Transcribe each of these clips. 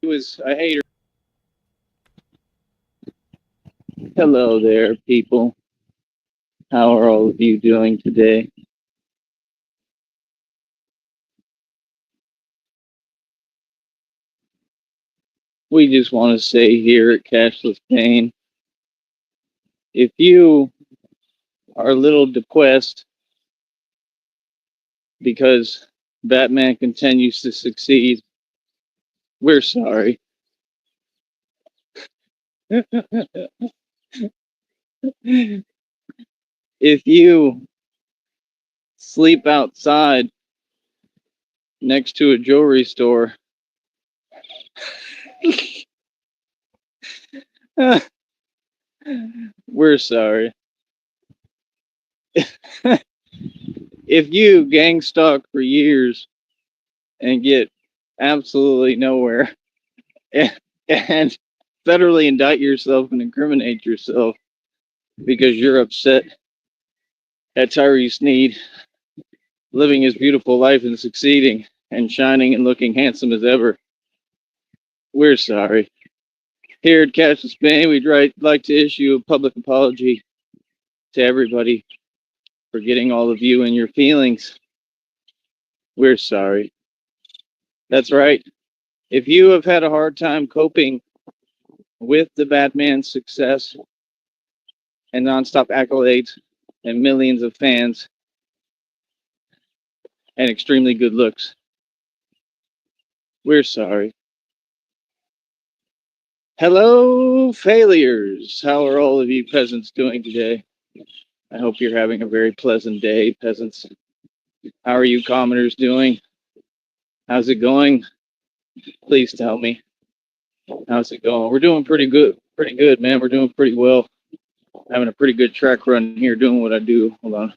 was a hater. Hello there, people. How are all of you doing today? We just want to say here at Cashless Pain, if you are a little depressed because Batman continues to succeed, we're sorry. If you sleep outside next to a jewelry store, we're sorry. If you gang stalk for years and get absolutely nowhere and federally indict yourself and incriminate yourself because you're upset at Tyree Sneed living his beautiful life and succeeding and shining and looking handsome as ever, we're sorry. Here at Catch the Spain, we'd like to issue a public apology to everybody for getting all of you and your feelings. We're sorry. That's right. If you have had a hard time coping with the Batman's success and nonstop accolades and millions of fans and extremely good looks, we're sorry. Hello, failures. How are all of you peasants doing today? I hope you're having a very pleasant day, peasants. How are you commoners doing? How's it going? Please tell me. How's it going? We're doing pretty good, man. We're doing pretty well. Having a pretty good track run here, doing what I do. Hold on.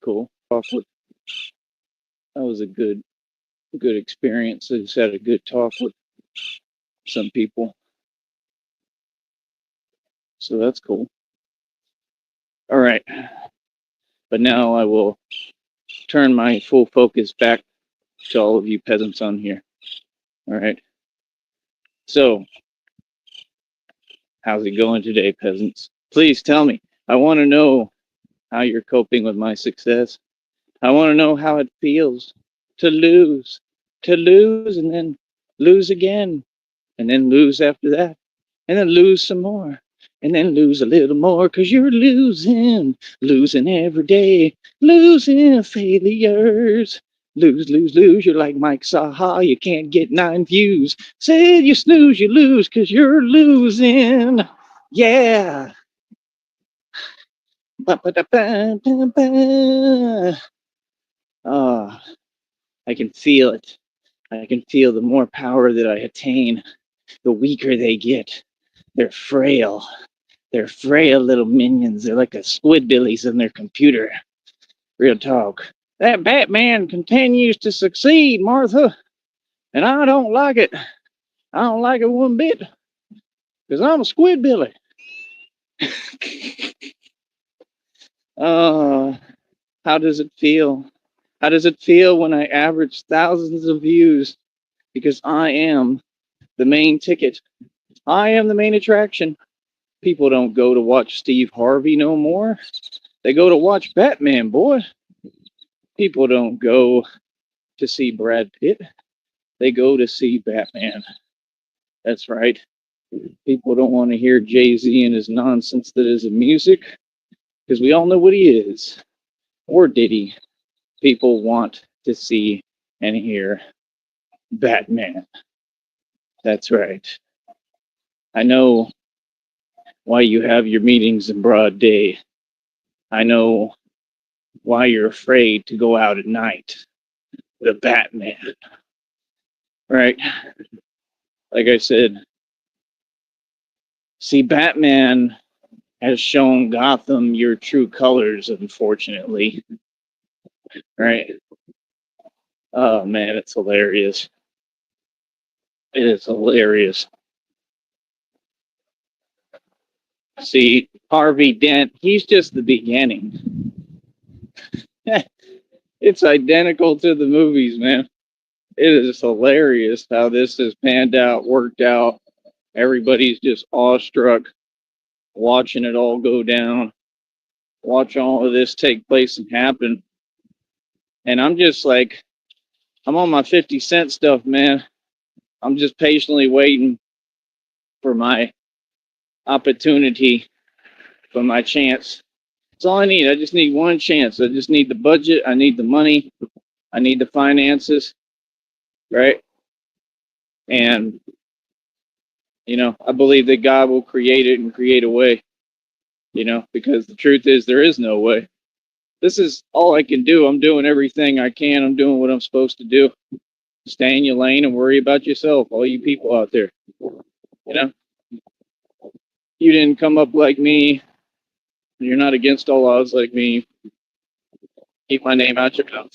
Cool. That was a good experience. I just had a good talk with some people, so that's cool. All right, but now I will turn my full focus back to all of you peasants on here. All right. So, how's it going today, peasants? Please tell me. I want to know how you're coping with my success. I want to know how it feels to lose, and then lose again, and then lose after that, and then lose some more, and then lose a little more, because you're losing every day, losing failures. Lose. You're like Mike Saha. You can't get 9 views. Say you snooze, you lose, because you're losing. Yeah. Ah, I can feel it. I can feel the more power that I attain, the weaker they get. They're frail. They're frail little minions. They're like a squidbillies in their computer. Real talk. That Batman continues to succeed, Martha, and I don't like it. I don't like it one bit, because I'm a squidbilly. uh, how does it feel? How does it feel when I average thousands of views? Because I am the main ticket. I am the main attraction. People don't go to watch Steve Harvey no more. They go to watch Batman, boy. People don't go to see Brad Pitt. They go to see Batman. That's right. People don't want to hear Jay-Z and his nonsense that is in music because we all know what he is. Or Diddy. People want to see and hear Batman. That's right. I know why you have your meetings in broad day. I know why you're afraid to go out at night. The Batman. Right? Like I said, see, Batman has shown Gotham your true colors, unfortunately. Right? Oh man, it's hilarious. It is hilarious. See, Harvey Dent, he's just the beginning. It's identical to the movies, man. It is hilarious how this has panned out, worked out. Everybody's just awestruck watching it all go down, watch all of this take place and happen. And I'm just like, I'm on my 50 cent stuff, man. I'm just patiently waiting for my opportunity, for my chance. That's all I need. I just need one chance. I just need the budget. I need the money. I need the finances, right? And, I believe that God will create it and create a way, because the truth is there is no way. This is all I can do. I'm doing everything I can. I'm doing what I'm supposed to do. Stay in your lane and worry about yourself, all you people out there. You know, you didn't come up like me. You're not against all odds like me. Keep my name out your mouth.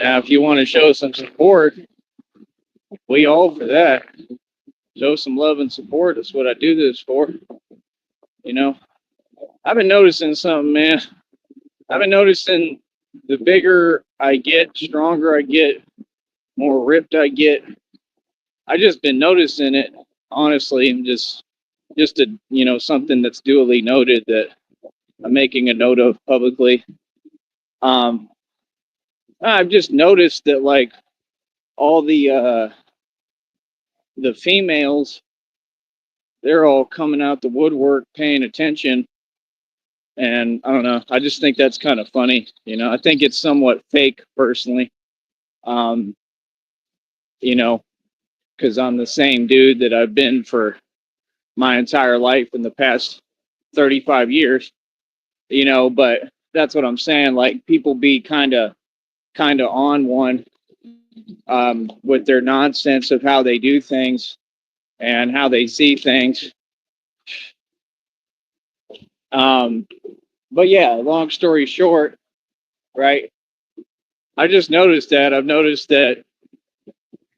Now, if you want to show some support, we all for that. Show some love and support. That's what I do this for. I've been noticing something, man. I've been noticing the bigger I get, stronger I get, more ripped I get. I just been noticing it, honestly, and just something that's duly noted that I'm making a note of publicly. I've just noticed that like all the females, they're all coming out the woodwork, paying attention, and I don't know. I just think that's kind of funny. I think it's somewhat fake, personally. Um, you know, because I'm the same dude that I've been for my entire life in the past 35 years. But that's what I'm saying. Like people be kind of on one with their nonsense of how they do things and how they see things. Um, but yeah, long story short, right? I just noticed that. I've noticed that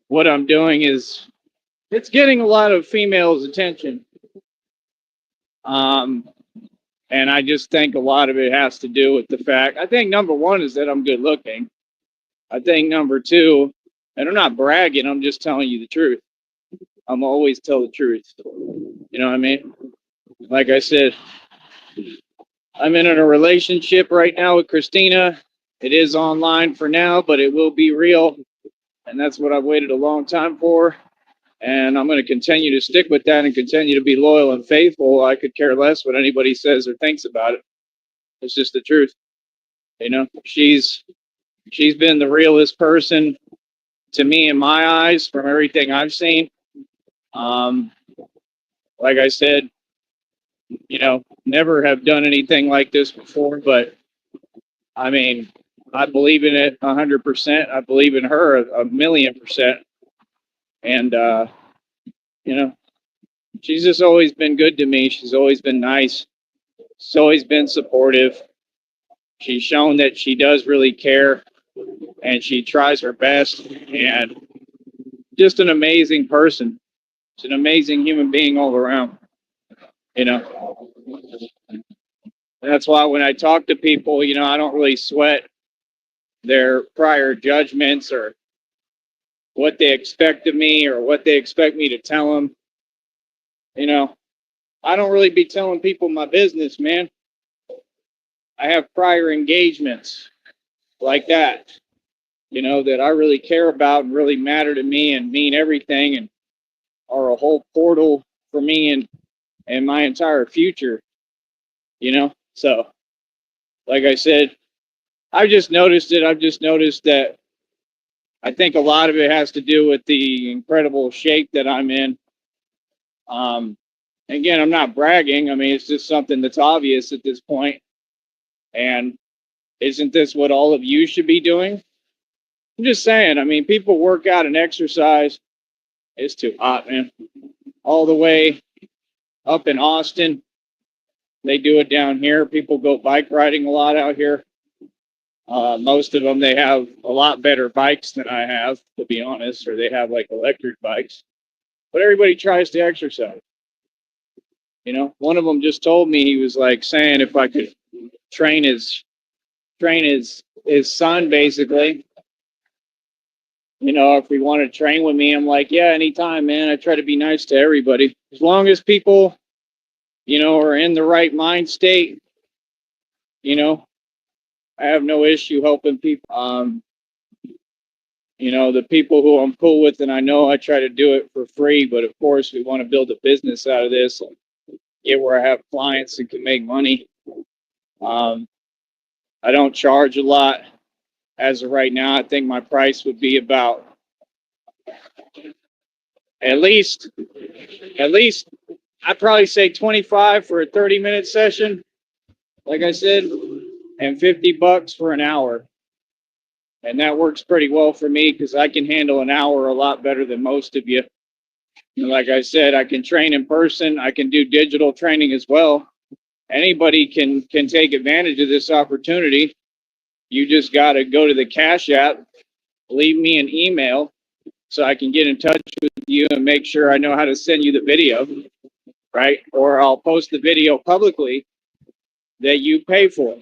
what I'm doing is it's getting a lot of females' attention. Um, and I just think a lot of it has to do with the fact, I think number one is that I'm good looking. I think number two, and I'm not bragging, I'm just telling you the truth. I'm always tell the truth. You know what I mean? Like I said, I'm in a relationship right now with Christina. It is online for now, but it will be real. And that's what I've waited a long time for. And I'm going to continue to stick with that and continue to be loyal and faithful. I could care less what anybody says or thinks about it. It's just the truth. She's been the realest person to me in my eyes from everything I've seen. Um, like I said, never have done anything like this before, but I mean, I believe in it 100%. I believe in her a million percent. And, you know, she's just always been good to me. She's always been nice. She's always been supportive. She's shown that she does really care and she tries her best. And just an amazing person. She's an amazing human being all around. You know, that's why when I talk to people, I don't really sweat their prior judgments or what they expect of me or what they expect me to tell them. I don't really be telling people my business, man. I have prior engagements like that. that I really care about and really matter to me and mean everything and are a whole portal for me and my entire future. So, like I said, I've just noticed it. I've just noticed that I think a lot of it has to do with the incredible shape that I'm in. Um, again, I'm not bragging. I mean, it's just something that's obvious at this point. And isn't this what all of you should be doing? I'm just saying. I mean, people work out and exercise. It's too hot, man. All the way up in Austin, they do it down here. People go bike riding a lot out here. Most of them, they have a lot better bikes than I have, to be honest, or they have like electric bikes. But everybody tries to exercise. One of them just told me, he was like saying if I could train his son, basically. If we want to train with me, I'm like, yeah, anytime, man. I try to be nice to everybody as long as people, are in the right mind state. I have no issue helping people. The people who I'm cool with, and I know I try to do it for free, but of course we want to build a business out of this and get where I have clients and can make money. I don't charge a lot as of right now. I think my price would be about at least I'd probably say 25 for a 30-minute session, like I said, and $50 for an hour. And that works pretty well for me because I can handle an hour a lot better than most of you. And like I said, I can train in person. I can do digital training as well. Anybody can take advantage of this opportunity. You just got to go to the Cash App, leave me an email so I can get in touch with you and make sure I know how to send you the video, right? Or I'll post the video publicly that you pay for.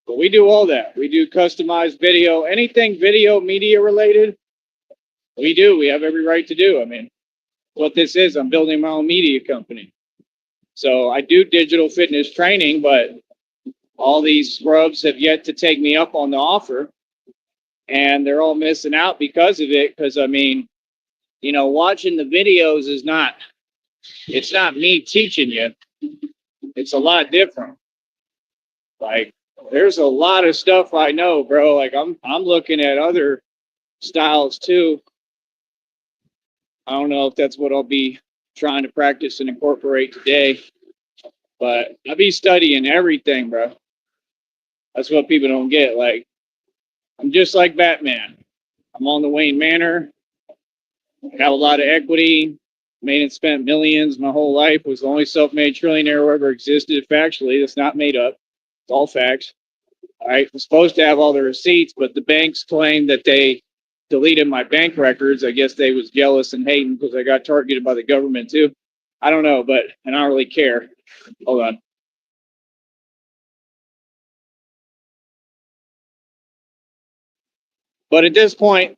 But we do all that. We do customized video, anything video media related. We do. We have every right to do. I mean, what this is, I'm building my own media company. So I do digital fitness training, but all these scrubs have yet to take me up on the offer. And they're all missing out because of it. Because, I mean, watching the videos it's not me teaching you. It's a lot different. Like, there's a lot of stuff I know, bro. Like, I'm looking at other styles too. I don't know if that's what I'll be trying to practice and incorporate today, but I'll be studying everything, bro. That's what people don't get. Like, I'm just like Batman. I'm on the Wayne Manor. I have a lot of equity. Made and spent millions my whole life. Was the only self-made trillionaire who ever existed. Factually, that's not made up. It's all facts. All right, I'm supposed to have all the receipts, but the banks claim that they deleted my bank records. I guess they was jealous and hating because I got targeted by the government too. I don't know, and I don't really care. Hold on. But at this point,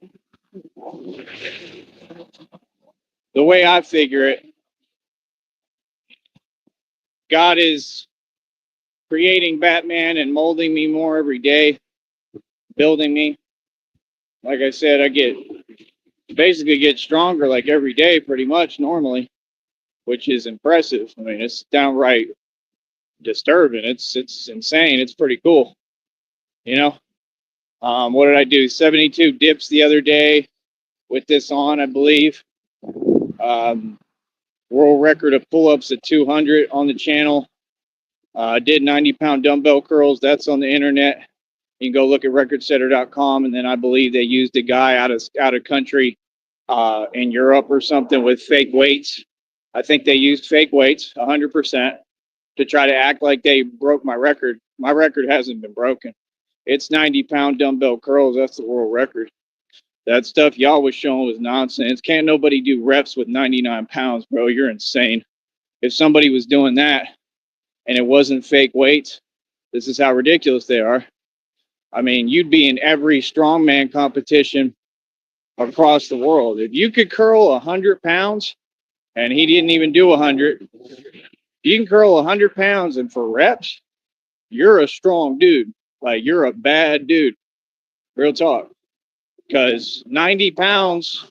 the way I figure it, God is creating Batman and molding me more every day, building me. Like I said, I basically get stronger like every day pretty much normally, which is impressive. I mean, it's downright disturbing. It's insane. It's pretty cool. You know? What did I do? 72 dips the other day with this on, I believe. World record of pull-ups at 200 on the channel. I did 90-pound dumbbell curls. That's on the internet. You can go look at recordsetter.com, and then I believe they used a guy out of country in Europe or something with fake weights. I think they used fake weights 100% to try to act like they broke my record. My record hasn't been broken. It's 90-pound dumbbell curls. That's the world record. That stuff y'all was showing was nonsense. Can't nobody do reps with 99 pounds, bro. You're insane. If somebody was doing that and it wasn't fake weights, this is how ridiculous they are. I mean, you'd be in every strongman competition across the world. If you could curl 100 pounds, and he didn't even do 100, you can curl 100 pounds, and for reps, you're a strong dude. Like, you're a bad dude. Real talk. because 90 pounds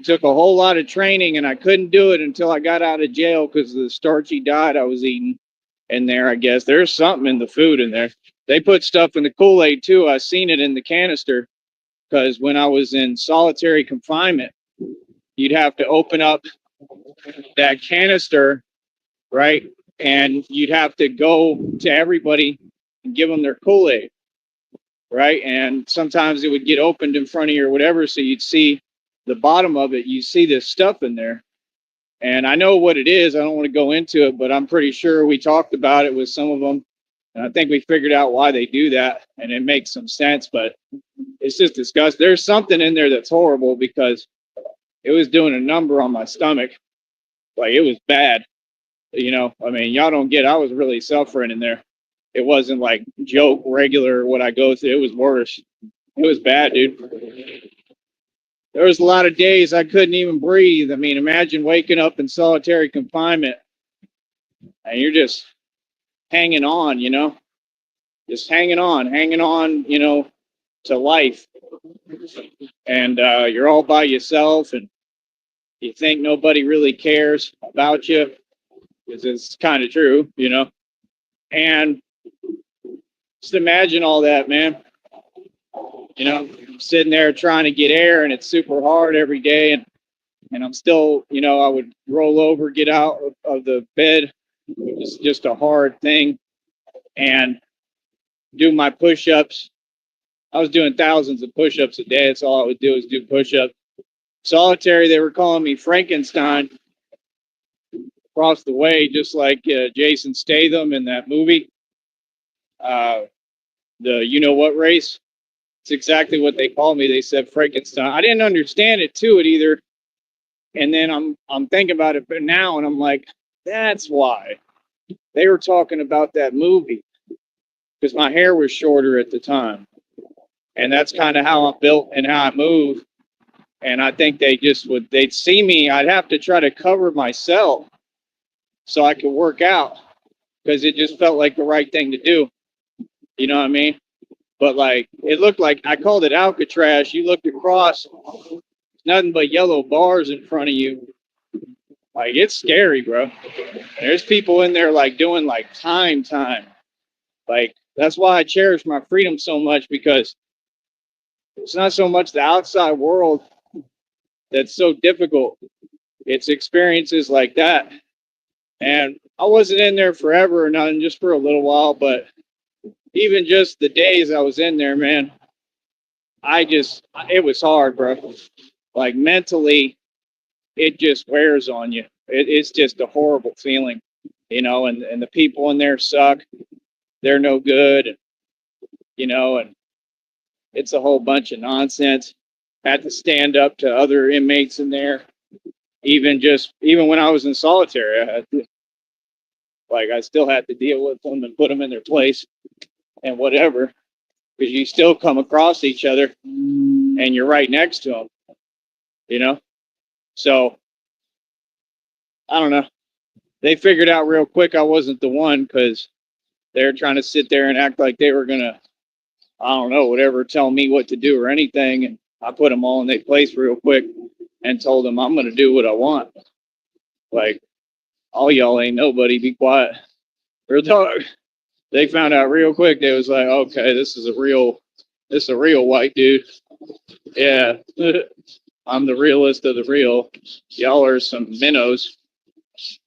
took a whole lot of training, and I couldn't do it until I got out of jail because of the starchy diet I was eating in there. I guess there's something in the food in there. They put stuff in the Kool-Aid too. I seen it in the canister because when I was in solitary confinement, you'd have to open up that canister, right? And you'd have to go to everybody and give them their Kool-Aid, right? And sometimes it would get opened in front of you or whatever, so you'd see the bottom of it. You see this stuff in there. And I know what it is. I don't want to go into it, but I'm pretty sure we talked about it with some of them. And I think we figured out why they do that. And it makes some sense, but it's just disgusting. There's something in there that's horrible because it was doing a number on my stomach. Like, it was bad. I mean, y'all don't get, I was really suffering in there. It wasn't like joke regular what I go through. It was worse. It was bad, dude. There was a lot of days I couldn't even breathe. I mean, imagine waking up in solitary confinement and you're just hanging on, just hanging on, to life. And you're all by yourself and you think nobody really cares about you, because it's kind of true, And just imagine all that, man. I'm sitting there trying to get air and it's super hard every day. And I'm still, I would roll over, get out of the bed, which is just a hard thing, and do my push-ups. I was doing thousands of push-ups a day. That's all I would do is do push-ups. Solitary, they were calling me Frankenstein across the way, just like Jason Statham in that movie, the You Know What race. It's exactly what they called me. They said Frankenstein. I didn't understand it either. And then I'm thinking about it now, and I'm like, that's why they were talking about that movie, because my hair was shorter at the time, and that's kind of how I'm built and how I move. And I think they'd see me. I'd have to try to cover myself so I could work out, because it just felt like the right thing to do. You know what I mean? But like, it looked like, I called it Alcatraz. You looked across, nothing but yellow bars in front of you. Like, it's scary, bro. There's people in there like doing like time. Like, that's why I cherish my freedom so much, because it's not so much the outside world that's so difficult. It's experiences like that. And I wasn't in there forever or nothing, just for a little while, but even just the days I was in there, man, it was hard, bro. Like, mentally, it just wears on you. It's just a horrible feeling, and the people in there suck. They're no good, and it's a whole bunch of nonsense. Had to stand up to other inmates in there. Even when I was in solitary, I still had to deal with them and put them in their place and whatever, because you still come across each other and you're right next to them, So I don't know. They figured out real quick I wasn't the one, because they're trying to sit there and act like they were gonna, I don't know, whatever, tell me what to do or anything. And I put them all in their place real quick and told them I'm gonna do what I want. Like, all y'all ain't nobody. Be quiet. Real talk. They found out real quick. They was like, okay, this is a real white dude. Yeah, I'm the realest of the real. Y'all are some minnows.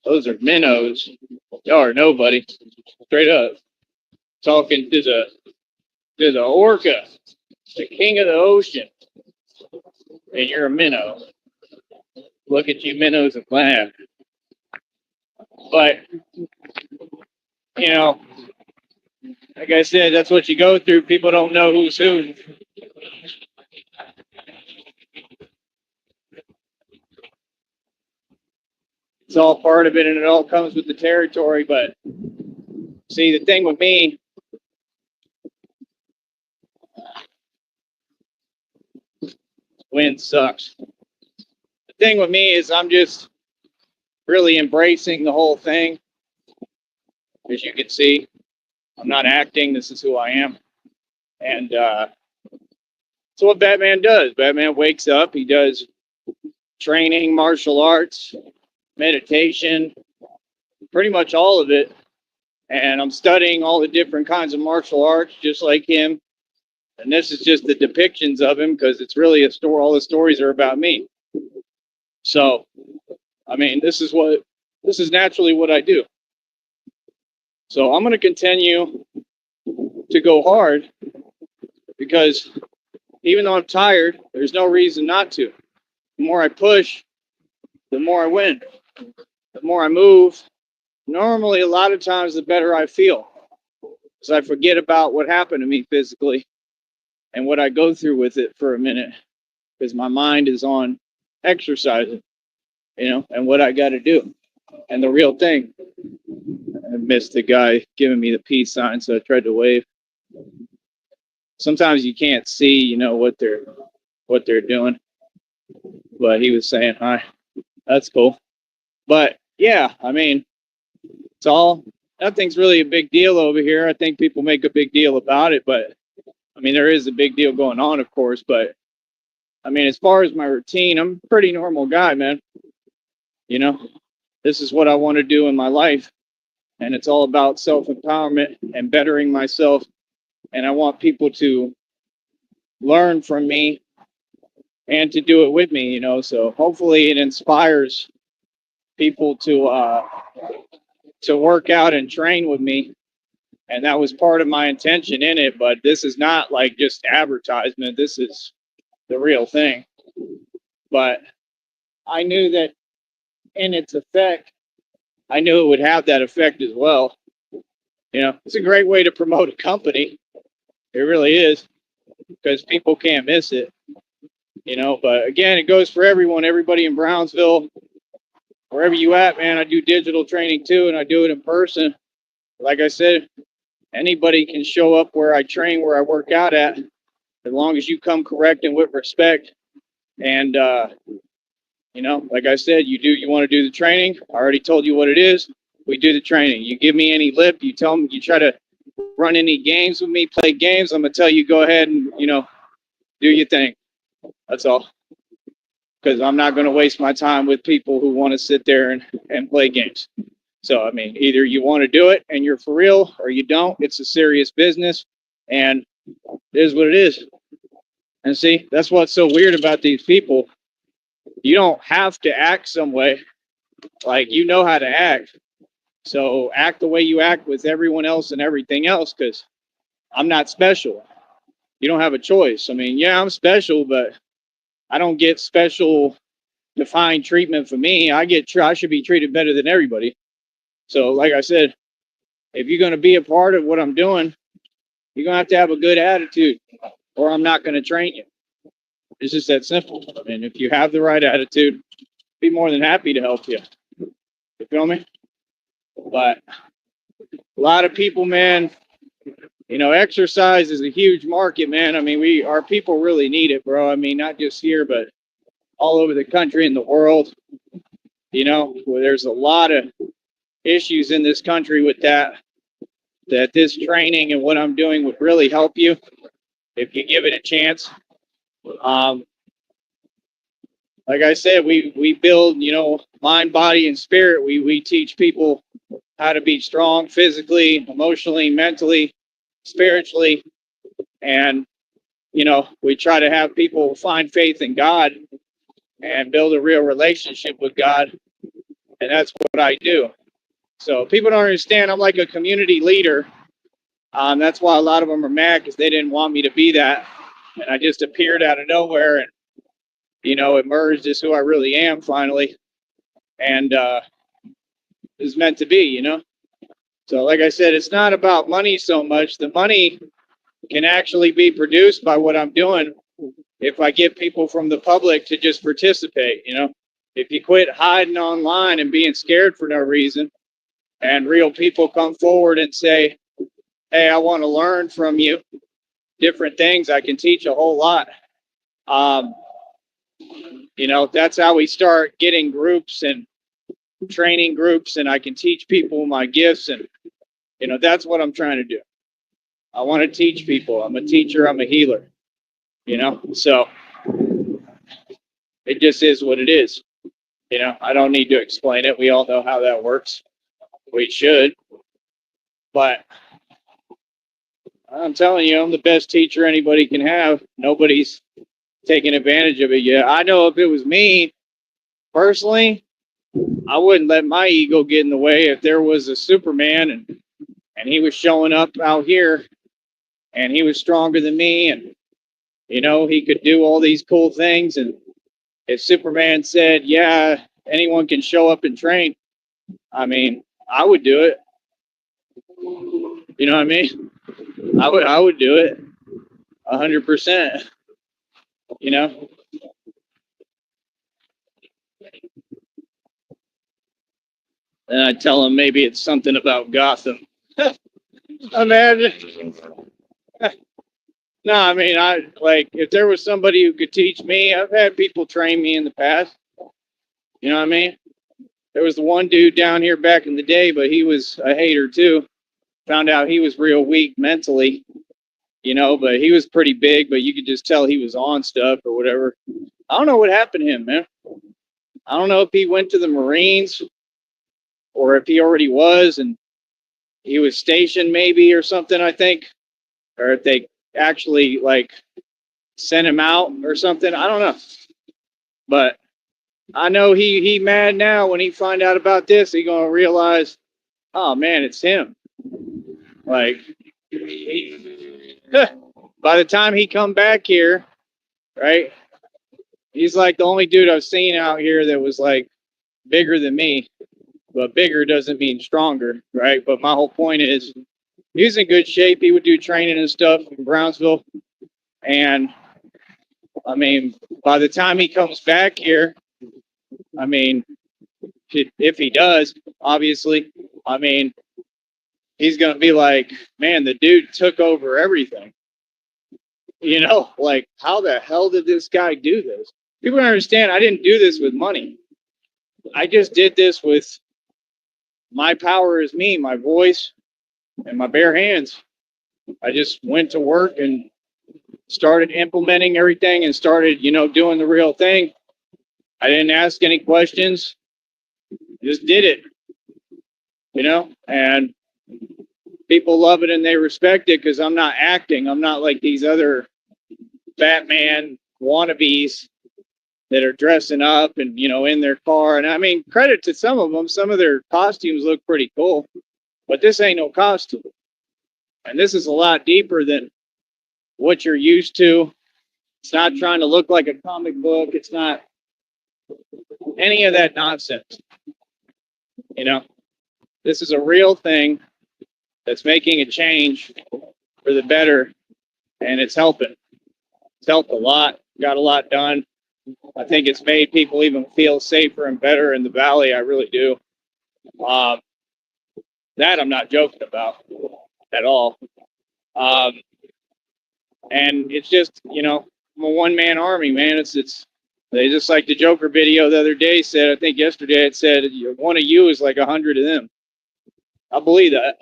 Those are minnows. Y'all are nobody. Straight up. Talking to the orca, the king of the ocean, and you're a minnow. Look at you minnows and laugh. But, like I said, that's what you go through. People don't know who's who. It's all part of it, and it all comes with the territory. But see, the thing with me, wind sucks. The thing with me is I'm just really embracing the whole thing. As you can see, I'm not acting. This is who I am. And So what Batman does, Batman wakes up, he does training, martial arts, meditation, pretty much all of it. And I'm studying all the different kinds of martial arts just like him. And this is just the depictions of him because it's really a story. All the stories are about me. So, I mean, this is naturally what I do. So I'm going to continue to go hard because even though I'm tired, there's no reason not to. The more I push, the more I win. The more I move, normally a lot of times the better I feel. Because I forget about what happened to me physically and what I go through with it for a minute. Because my mind is on exercising, and what I got to do. And the real thing. I missed the guy giving me the peace sign, so I tried to wave. Sometimes you can't see, what they're doing. But he was saying hi. That's cool. But yeah, I mean, it's all, nothing's really a big deal over here. I think people make a big deal about it, but I mean, there is a big deal going on, of course. But I mean, as far as my routine, I'm a pretty normal guy, man. This is what I want to do in my life. And it's all about self-empowerment and bettering myself. And I want people to learn from me and to do it with me, so hopefully it inspires people to work out and train with me. And that was part of my intention in it, but this is not like just advertisement. This is the real thing. But I knew that in its effect, I knew it would have that effect as well. It's a great way to promote a company. It really is, because people can't miss it. But again, it goes for everyone, everybody in Brownsville, wherever you at, man. I do digital training too, and I do it in person. Like I said, anybody can show up where I train, where I work out at, as long as you come correct and with respect. And like I said, you want to do the training. I already told you what it is. We do the training. You give me any lip, you tell me, you try to run any games with me, play games, I'm gonna tell you go ahead and do your thing. That's all. Because I'm not going to waste my time with people who want to sit there and play games. So, I mean, either you want to do it and you're for real, or you don't. It's a serious business, and it is what it is. And see, that's what's so weird about these people. You don't have to act some way. Like, you know how to act. So act the way you act with everyone else and everything else, because I'm not special. You don't have a choice. I mean, yeah, I'm special, but I don't get special defined treatment for me. I should be treated better than everybody. So, like I said, if you're going to be a part of what I'm doing, you're going to have a good attitude, or I'm not going to train you. It's just that simple. And if you have the right attitude, I'd be more than happy to help you. You feel me? But a lot of people, man, exercise is a huge market, man. I mean, our people really need it, bro. I mean, not just here, but all over the country and the world. Where there's a lot of issues in this country with that this training and what I'm doing would really help you if you give it a chance. Like I said, we build, mind, body, and spirit. We teach people how to be strong physically, emotionally, mentally, spiritually, and we try to have people find faith in God and build a real relationship with God, and that's what I do. So people don't understand. I'm like a community leader. That's why a lot of them are mad, because they didn't want me to be that, and I just appeared out of nowhere and emerged as who I really am finally, and is meant to be. So like I said, it's not about money so much. The money can actually be produced by what I'm doing if I get people from the public to just participate. If you quit hiding online and being scared for no reason, and real people come forward and say, hey, I want to learn from you different things, I can teach a whole lot. That's how we start getting groups and training groups, and I can teach people my gifts, and that's what I'm trying to do. I want to teach people. I'm a teacher, I'm a healer. you know? So it just is what it is. You know, I don't need to explain it. We all know how that works. We should. But I'm telling you, I'm the best teacher anybody can have. Nobody's taking advantage of it yet. I know if it was me personally, I wouldn't let my ego get in the way. If there was a Superman and he was showing up out here and he was stronger than me and, you know, he could do all these cool things. And if Superman said, yeah, anyone can show up and train, I mean, I would do it. You know what I mean? I would do it 100%. You know, and I tell him maybe it's something about Gotham. Imagine. No, I mean, I like if there was somebody who could teach me. I've had people train me in the past. You know what I mean? There was the one dude down here back in the day, but he was a hater too. Found out he was real weak mentally, you know, but he was pretty big, but you could just tell he was on stuff or whatever. I don't know what happened to him, man. I don't know if he went to the Marines or if he already was and he was stationed maybe or something, I think. Or if they actually like sent him out or something. I don't know. But I know he mad now when he find out about this. He gonna realize, oh man, it's him. Like by the time he come back here, right? He's like the only dude I've seen out here that was like bigger than me. But bigger doesn't mean stronger, right? But my whole point is he's in good shape. He would do training and stuff in Brownsville. And I mean, by the time he comes back here, I mean, if he does, obviously, I mean, he's going to be like, man, the dude took over everything. You know, like, how the hell did this guy do this? People don't understand. I didn't do this with money. I just did this with my power is me, my voice, and my bare hands. I just went to work and started implementing everything and started, you know, doing the real thing. I didn't ask any questions, just did it, you know, and people love it and they respect it because I'm not acting. I'm not like these other Batman wannabes that are dressing up and, you know, in their car. And I mean, credit to some of them. Some of their costumes look pretty cool, but this ain't no costume. And this is a lot deeper than what you're used to. It's not trying to look like a comic book. It's not any of that nonsense. You know, this is a real thing that's making a change for the better, and it's helping. It's helped a lot, got a lot done. I think it's made people even feel safer and better in the valley. I really do. Um, that I'm not joking about at all. Um, and it's just, you know, I'm a one man army, man. It's they just like the Joker video the other day said. I think yesterday it said one of you is like 100 of them. I believe that,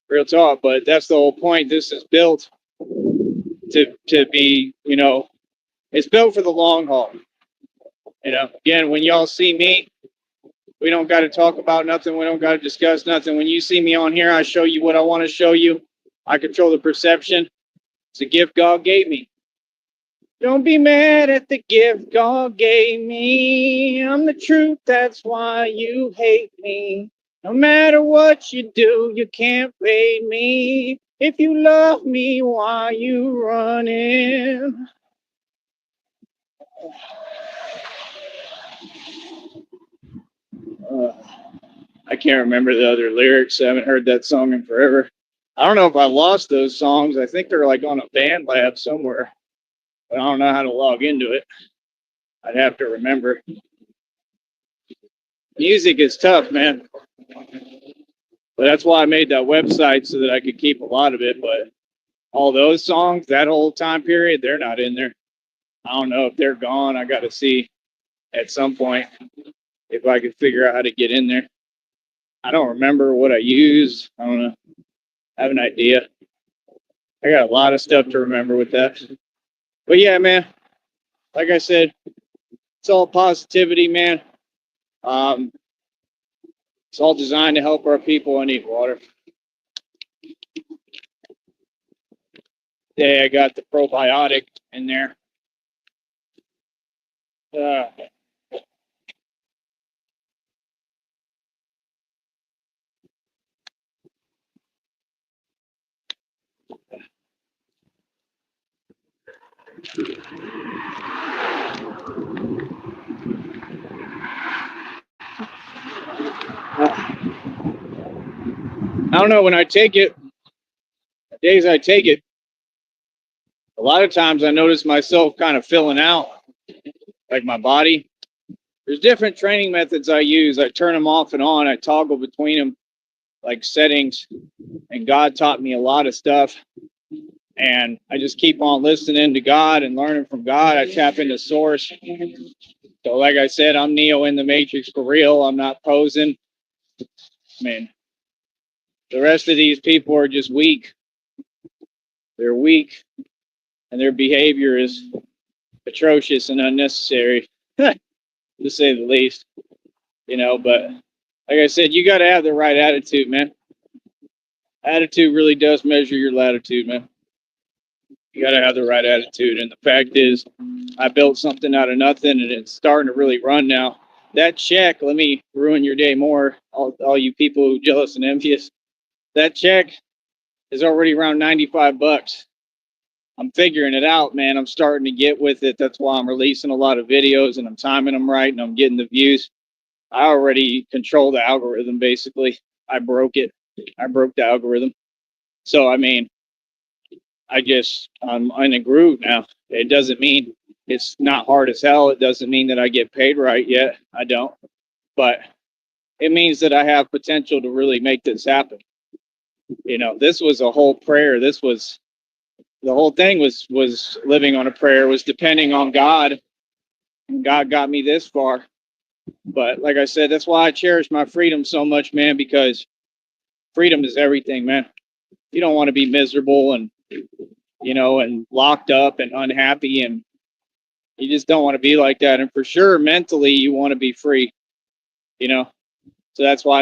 real talk. But that's the whole point. This is built to be, you know, it's built for the long haul. You know, again, when y'all see me, we don't got to talk about nothing. We don't got to discuss nothing. When you see me on here, I show you what I want to show you. I control the perception. It's a gift God gave me. Don't be mad at the gift God gave me. I'm the truth, that's why you hate me. No matter what you do, you can't fade me. If you love me, why you running? I can't remember the other lyrics. I haven't heard that song in forever. I don't know if I lost those songs. I think they're like on a band lab somewhere. But I don't know how to log into it. I'd have to remember. Music is tough, man. But that's why I made that website so that I could keep a lot of it. But all those songs, that whole time period, they're not in there. I don't know if they're gone. I got to see at some point if I could figure out how to get in there. I don't remember what I used. I don't know. I have an idea. I got a lot of stuff to remember with that. But yeah, man, like I said, it's all positivity, man. Um, it's all designed to help our people. I need water. Yeah, I got the probiotic in there. Uh, I don't know, when I take it, the days I take it, a lot of times I notice myself kind of filling out, like my body. There's different training methods I use. I turn them off and on. I toggle between them, like settings. And God taught me a lot of stuff. And I just keep on listening to God and learning from God. I tap into source. So, like I said, I'm Neo in the Matrix for real. I'm not posing. I mean, the rest of these people are just weak. They're weak, and their behavior is atrocious and unnecessary, to say the least. But like I said, you got to have the right attitude, man. Attitude really does measure your latitude, man. You got to have the right attitude. And the fact is, I built something out of nothing, and it's starting to really run now. That check, let me ruin your day more, all you people who jealous and envious. That check is already around $95. I'm figuring it out, man. I'm starting to get with it. That's why I'm releasing a lot of videos and I'm timing them right and I'm getting the views. I already control the algorithm, basically. I broke it. I broke the algorithm. So, I mean, I'm in a groove now. It doesn't mean it's not hard as hell. It doesn't mean that I get paid right yet. I don't. But it means that I have potential to really make this happen. This was a whole prayer. This was the whole thing was living on a prayer, was depending on God. And God got me this far. But like I said, that's why I cherish my freedom so much, man, because freedom is everything, man. You don't want to be miserable and locked up and unhappy, and you just don't want to be like that. And for sure, mentally, you want to be free, you know. So that's why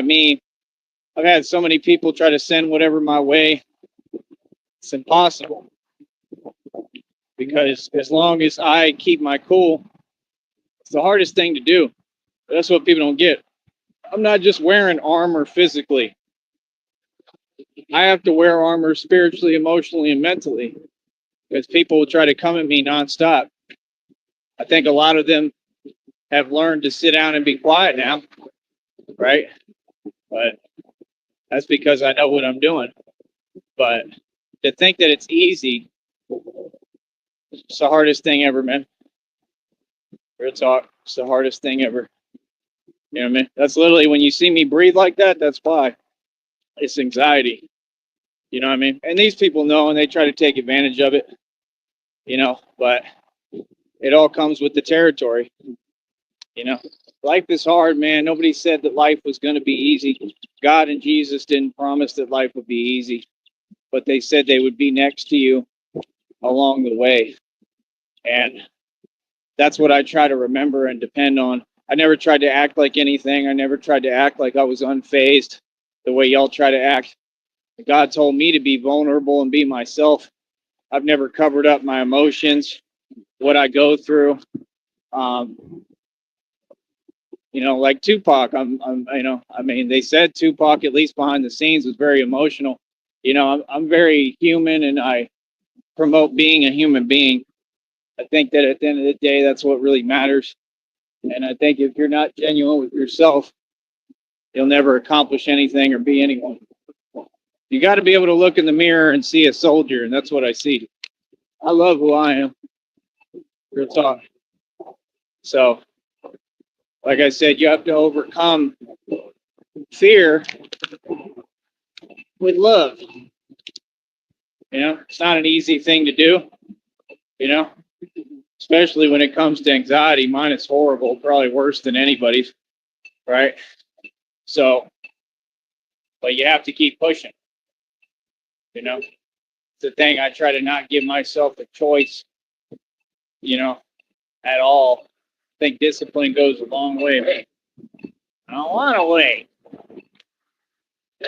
I've had so many people try to send whatever my way. It's impossible because as long as I keep my cool, it's the hardest thing to do. But that's what people don't get. I'm not just wearing armor physically. I have to wear armor spiritually, emotionally, and mentally because people will try to come at me nonstop. I think a lot of them have learned to sit down and be quiet now, right? But that's because I know what I'm doing. But to think that it's easy, it's the hardest thing ever, man. Real talk, it's the hardest thing ever. You know what I mean? That's literally when you see me breathe like that, that's why. It's anxiety. You know what I mean? And these people know and they try to take advantage of it, but it all comes with the territory. Life is hard, man. Nobody said that life was going to be easy. God and Jesus didn't promise that life would be easy, but they said they would be next to you along the way. And that's what I try to remember and depend on. I never tried to act like anything. I never tried to act like I was unfazed the way y'all try to act. God told me to be vulnerable and be myself. I've never covered up my emotions, what I go through. Like Tupac, they said Tupac, at least behind the scenes, was very emotional. I'm very human and I promote being a human being. I think that at the end of the day, that's what really matters. And I think if you're not genuine with yourself, you'll never accomplish anything or be anyone. You got to be able to look in the mirror and see a soldier, and that's what I see. I love who I am. Real talk. So, like I said, you have to overcome fear with love. It's not an easy thing to do, you know, especially when it comes to anxiety. Mine is horrible, probably worse than anybody's, right? So, but you have to keep pushing, you know. It's the thing, I try to not give myself a choice at all. I think discipline goes a long way. I don't want to wait.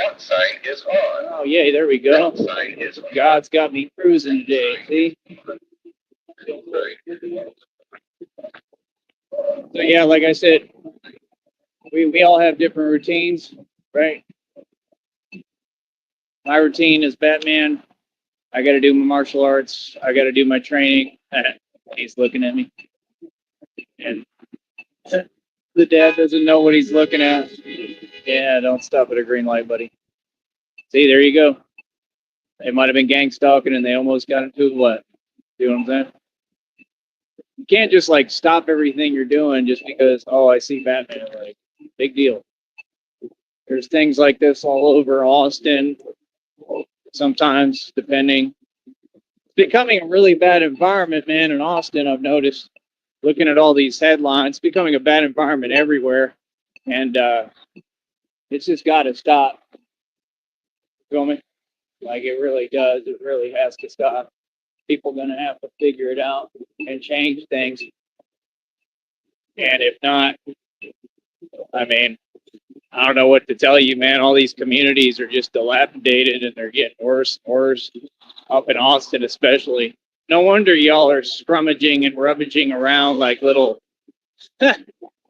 Outside is on. Oh, yeah, there we go. Outside is on. God's got me cruising today, see? So, yeah, like I said, we all have different routines, right? My routine is Batman. I got to do my martial arts. I got to do my training. He's looking at me. And the dad doesn't know what he's looking at. Yeah, don't stop at a green light, buddy. See, there you go. They might have been gang stalking and they almost got into what? You know what I'm saying? You can't just like stop everything you're doing just because, oh, I see Batman. Like, big deal. There's things like this all over Austin. Sometimes, depending. It's becoming a really bad environment, man, in Austin, I've noticed. Looking at all these headlines, becoming a bad environment everywhere. And it's just got to stop. Feel me? Like it really does. It really has to stop. People going to have to figure it out and change things. And if not, I mean, I don't know what to tell you, man. All these communities are just dilapidated and they're getting worse and worse. Up in Austin, especially. No wonder y'all are scrummaging and rummaging around like little,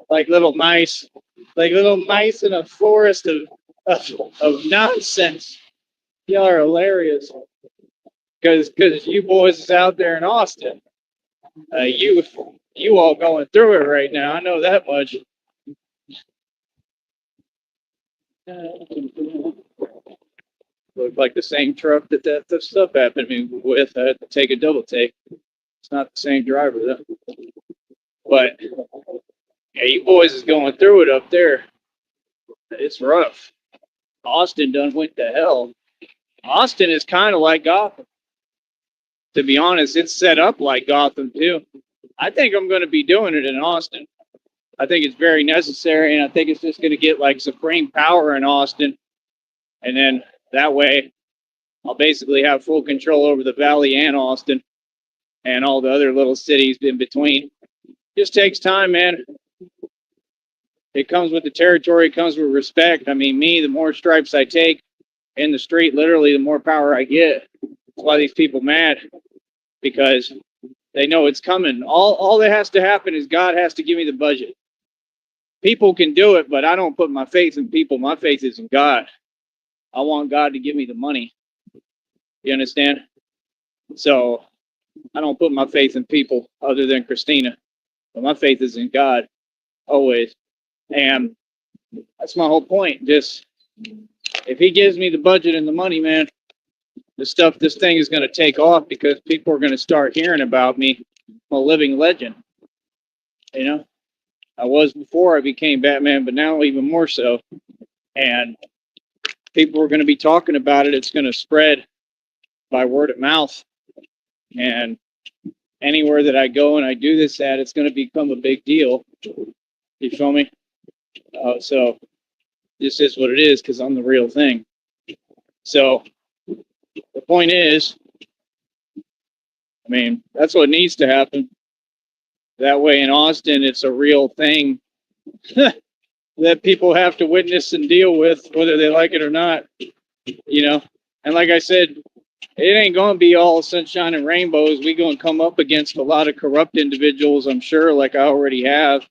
like little mice in a forest of nonsense. Y'all are hilarious. Because you boys is out there in Austin. You all going through it right now. I know that much. Looked like the same truck that stuff happened to me with. I had to take a double take. It's not the same driver though. But yeah, you boys is going through it up there. It's rough. Austin done went to hell. Austin is kind of like Gotham. To be honest, it's set up like Gotham too. I think I'm going to be doing it in Austin. I think it's very necessary, and I think it's just going to get like supreme power in Austin. And then that way, I'll basically have full control over the valley and Austin and all the other little cities in between. Just takes time, man. It comes with the territory, it comes with respect. I mean, the more stripes I take in the street, literally, the more power I get. That's why these people mad, because they know it's coming. All that has to happen is God has to give me the budget. People can do it, but I don't put my faith in people. My faith is in God. I want God to give me the money. You understand? So I don't put my faith in people other than Christina. But my faith is in God, always. And that's my whole point. Just, if he gives me the budget and the money, man, this thing is going to take off because people are going to start hearing about me. I'm a living legend. You know? I was before I became Batman, but now even more so. And people are going to be talking about it. It's going to spread by word of mouth. And anywhere that I go and I do this at, it's going to become a big deal. You feel me? So this is what it is because I'm the real thing. So the point is, I mean, that's what needs to happen. That way in Austin, it's a real thing that people have to witness and deal with, whether they like it or not. You know? And like I said, it ain't going to be all sunshine and rainbows. We're going to come up against a lot of corrupt individuals, I'm sure, like I already have,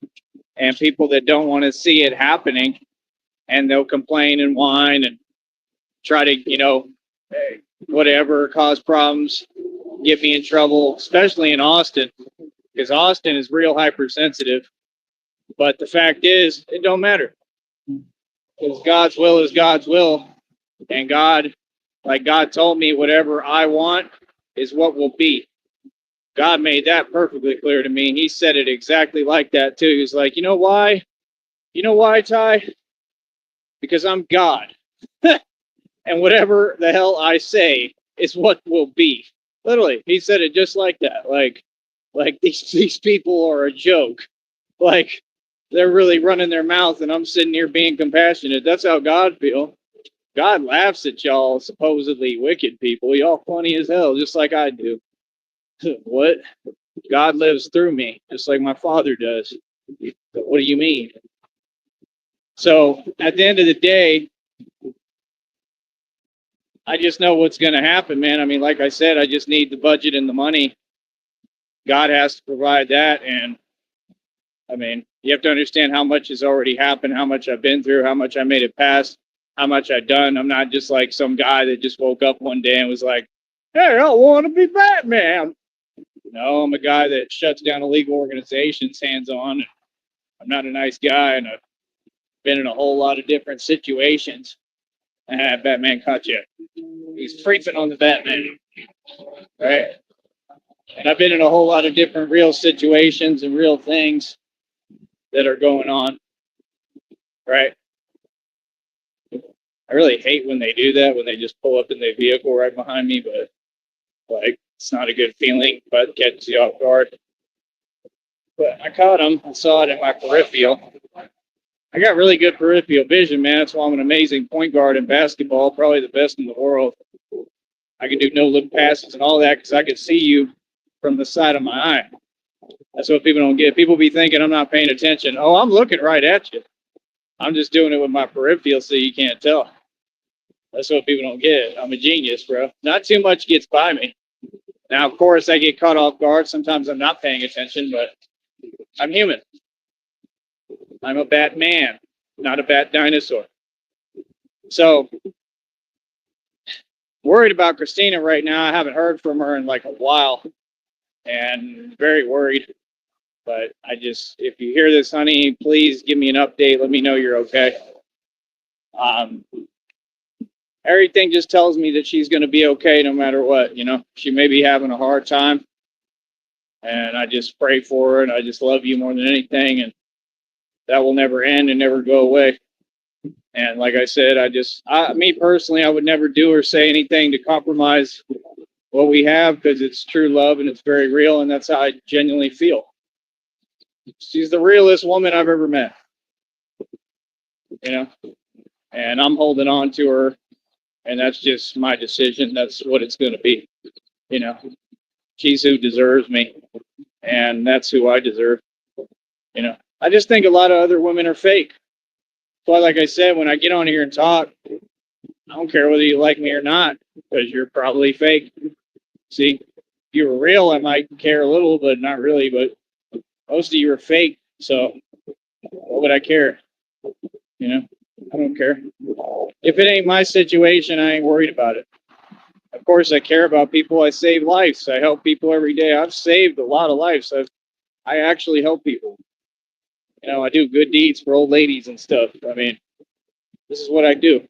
and people that don't want to see it happening. And they'll complain and whine and try to, whatever, cause problems, get me in trouble, especially in Austin, because Austin is real hypersensitive. But the fact is, it don't matter, because God's will is God's will, and God, like God told me, whatever I want is what will be. God made that perfectly clear to me. He said it exactly like that too. He's like, you know why? You know why, Ty? Because I'm God. And whatever the hell I say is what will be. Literally, he said it just like that. Like these people are a joke. Like they're really running their mouth, and I'm sitting here being compassionate. That's how God feels. God laughs at y'all supposedly wicked people. Y'all funny as hell, just like I do. What? God lives through me, just like my Father does. What do you mean? So at the end of the day, I just know what's going to happen, man. I mean, like I said, I just need the budget and the money. God has to provide that. And I mean, you have to understand how much has already happened, how much I've been through, how much I made it past, how much I've done. I'm not just like some guy that just woke up one day and was like, hey, I want to be Batman. No, I'm a guy that shuts down illegal organizations hands on. I'm not a nice guy, and I've been in a whole lot of different situations. And Batman caught you. He's creeping on the Batman, right? And I've been in a whole lot of different real situations and real things that are going on, right? I really hate when they do that, when they just pull up in their vehicle right behind me, but like it's not a good feeling, but catches you off guard. But I caught him. I saw it in my peripheral. I got really good peripheral vision, man. That's why I'm an amazing point guard in basketball, probably the best in the world. I can do no look passes and all that because I can see you from the side of my eye. That's what people don't get. People be thinking I'm not paying attention. Oh, I'm looking right at you. I'm just doing it with my peripheral so you can't tell. That's what people don't get. I'm a genius, bro. Not too much gets by me. Now, of course, I get caught off guard. Sometimes I'm not paying attention, but I'm human. I'm a Batman, not a bat dinosaur. So, worried about Christina right now. I haven't heard from her in like a while and very worried. But I just, if you hear this, honey, please give me an update. Let me know you're okay. Um, Everything just tells me that she's going to be okay no matter what. You know, she may be having a hard time, and I just pray for her, and I just love you more than anything, and that will never end and never go away. And like I said, me personally, I would never do or say anything to compromise what we have because it's true love and it's very real, and that's how I genuinely feel. She's the realest woman I've ever met, you know, and I'm holding on to her, and that's just my decision. That's what it's going to be, you know. She's who deserves me, and that's who I deserve, you know. I just think a lot of other women are fake. But like I said, when I get on here and talk, I don't care whether you like me or not, because you're probably fake. See, if you were real, I might care a little, but not really. But most of you are fake, so what would I care? You know, I don't care. If it ain't my situation, I ain't worried about it. Of course, I care about people. I save lives. I help people every day. I've saved a lot of lives. I actually help people. You know, I do good deeds for old ladies and stuff. I mean, this is what I do.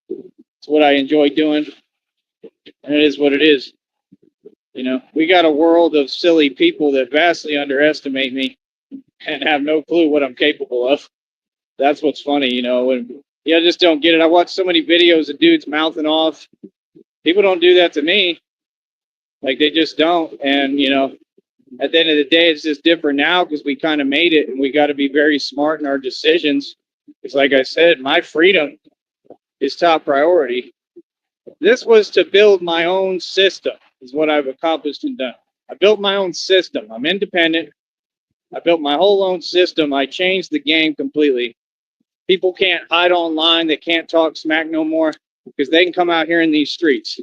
It's what I enjoy doing, and it is what it is. You know, we got a world of silly people that vastly underestimate me and have no clue what I'm capable of. That's what's funny, you know. And yeah, I just don't get it. I watch so many videos of dudes mouthing off. People don't do that to me. Like they just don't. And you know, at the end of the day, it's just different now because we kind of made it, and we got to be very smart in our decisions. Because, like I said, my freedom is top priority. This was to build my own system, is what I've accomplished and done. I built my own system. I'm independent. I built my whole own system. I changed the game completely. People can't hide online. They can't talk smack no more because they can come out here in these streets.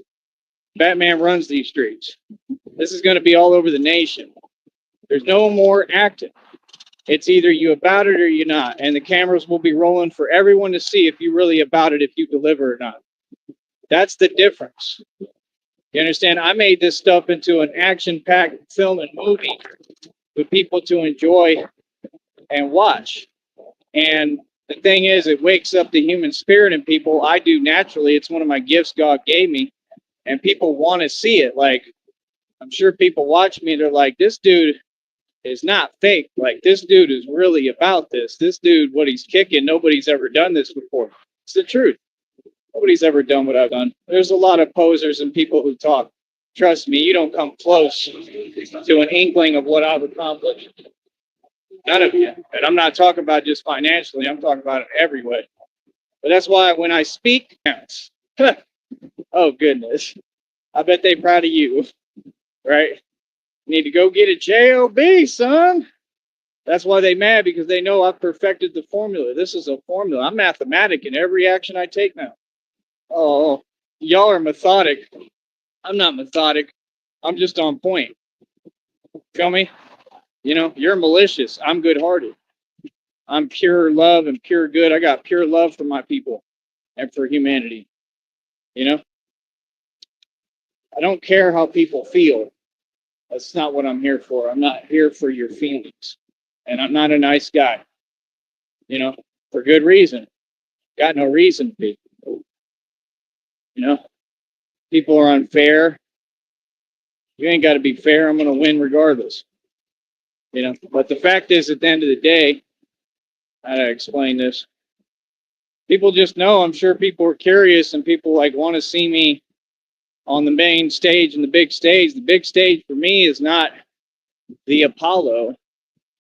Batman runs these streets. This is going to be all over the nation. There's no more acting. It's either you about it or you're not. And the cameras will be rolling for everyone to see if you really about it, if you deliver or not. That's the difference. You understand? I made this stuff into an action-packed film and movie for people to enjoy and watch. And the thing is, it wakes up the human spirit in people. I do naturally. It's one of my gifts God gave me. And people want to see it. Like, I'm sure people watch me. They're like, this dude is not fake. Like, this dude is really about this. This dude, what he's kicking, nobody's ever done this before. It's the truth. Nobody's ever done what I've done. There's a lot of posers and people who talk. Trust me, you don't come close to an inkling of what I've accomplished. None of you. And I'm not talking about just financially. I'm talking about it every way. But that's why when I speak, counts. Oh, goodness. I bet they're proud of you, right? You need to go get a job, son. That's why they mad, because they know I've perfected the formula. This is a formula. I'm mathematic in every action I take now. Oh, y'all are methodic. I'm not methodic. I'm just on point. Feel me? You know, you're malicious. I'm good-hearted. I'm pure love and pure good. I got pure love for my people and for humanity. You know, I don't care how people feel. That's not what I'm here for. I'm not here for your feelings. And I'm not a nice guy, you know, for good reason. Got no reason to be. You know, people are unfair. You ain't got to be fair. I'm going to win regardless. You know, but the fact is, at the end of the day, how to explain this? People just know. I'm sure people are curious, and people like want to see me on the main stage and the big stage. The big stage for me is not the Apollo.